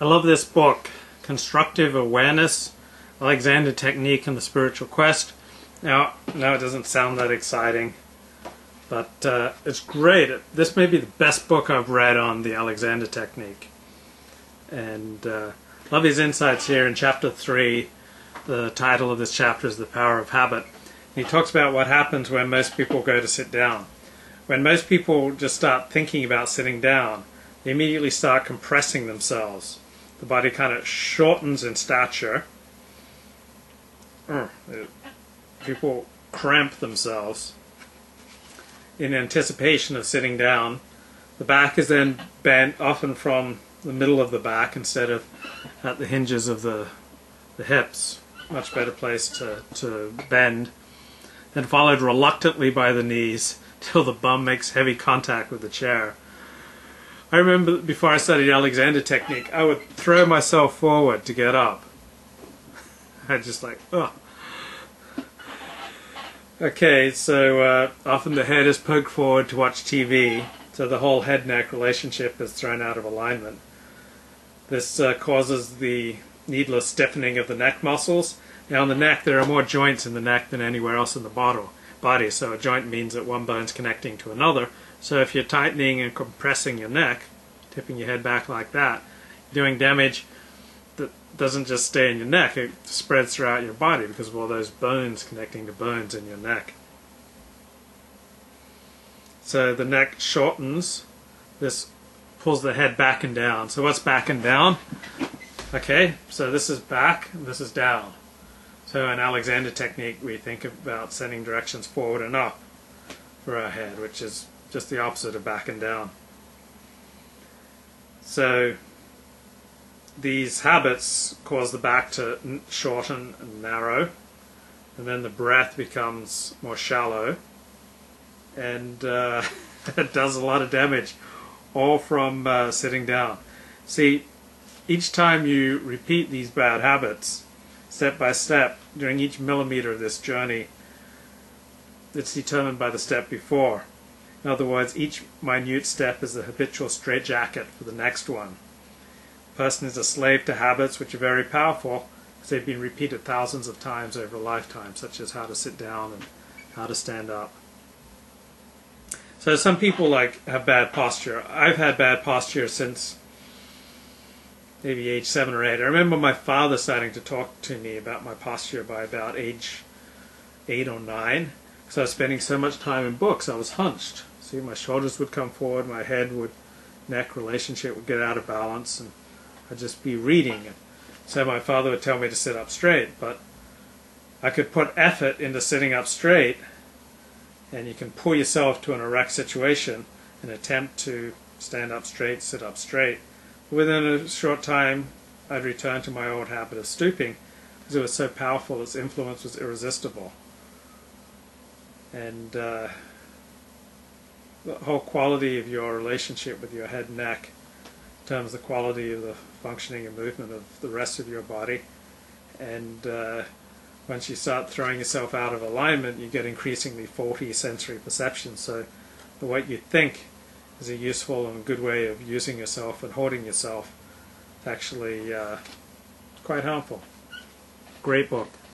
I love this book, Constructive Awareness, Alexander Technique and the Spiritual Quest. Now it doesn't sound that exciting, but it's great. This may be the best book I've read on the Alexander Technique. And love his insights here in chapter 3. The title of this chapter is The Power of Habit. And he talks about what happens when most people go to sit down. When most people just start thinking about sitting down, they immediately start compressing themselves. The body kind of shortens in stature. People cramp themselves in anticipation of sitting down. The back is then bent, often from the middle of the back instead of at the hinges of the hips. Much better place to bend. Then followed reluctantly by the knees till the bum makes heavy contact with the chair. I remember before I studied Alexander Technique, I would throw myself forward to get up. I'd just like, ugh. Okay, so often the head is poked forward to watch TV, so the whole head-neck relationship is thrown out of alignment. This causes the needless stiffening of the neck muscles. Now in the neck, there are more joints in the neck than anywhere else in the body, so a joint means that one bone's connecting to another. So if you're tightening and compressing your neck, tipping your head back like that, you're doing damage that doesn't just stay in your neck, it spreads throughout your body because of all those bones connecting to bones in your neck. So the neck shortens, this pulls the head back and down. So what's back and down? Okay, so this is back and this is down. So in Alexander Technique we think about sending directions forward and up for our head, which is just the opposite of back and down. So these habits cause the back to shorten and narrow, and then the breath becomes more shallow, and it does a lot of damage, all from sitting down. See, each time you repeat these bad habits, step by step, during each millimeter of this journey, it's determined by the step before. In other words, each minute step is the habitual straitjacket for the next one. A person is a slave to habits which are very powerful because they've been repeated thousands of times over a lifetime, such as how to sit down and how to stand up. So some people have bad posture. I've had bad posture since maybe age 7 or 8. I remember my father starting to talk to me about my posture by about age 8 or 9. Because I was spending so much time in books, I was hunched. See, my shoulders would come forward, my neck relationship would get out of balance, and I'd just be reading. So my father would tell me to sit up straight, but I could put effort into sitting up straight, and you can pull yourself to an erect situation and attempt to stand up straight, sit up straight. Within a short time, I'd return to my old habit of stooping, because it was so powerful, its influence was irresistible. And the whole quality of your relationship with your head and neck determines the quality of the functioning and movement of the rest of your body. And once you start throwing yourself out of alignment, you get increasingly faulty sensory perception. So what you think is a useful and good way of using yourself and holding yourself is actually quite harmful. Great book.